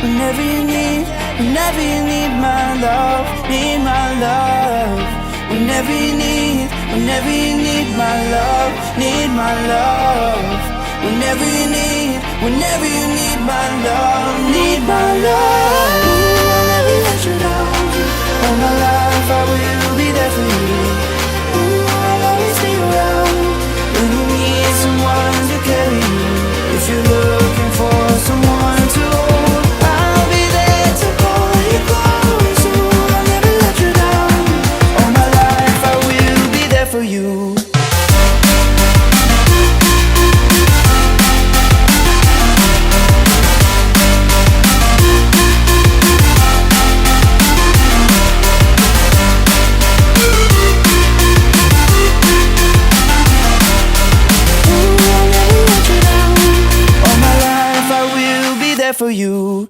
whenever you need my love, need my love. Whenever you need my love, need my love. Whenever you need my love, need my love. Ooh, I'll never let you down. All my life I will be there for you. Ooh, I'll always be around when you need someone to carry you. If you're looking for someone to hold, I'll be there to pull you close. Ooh, I'll never let you down. All my life I will be there for you. For you.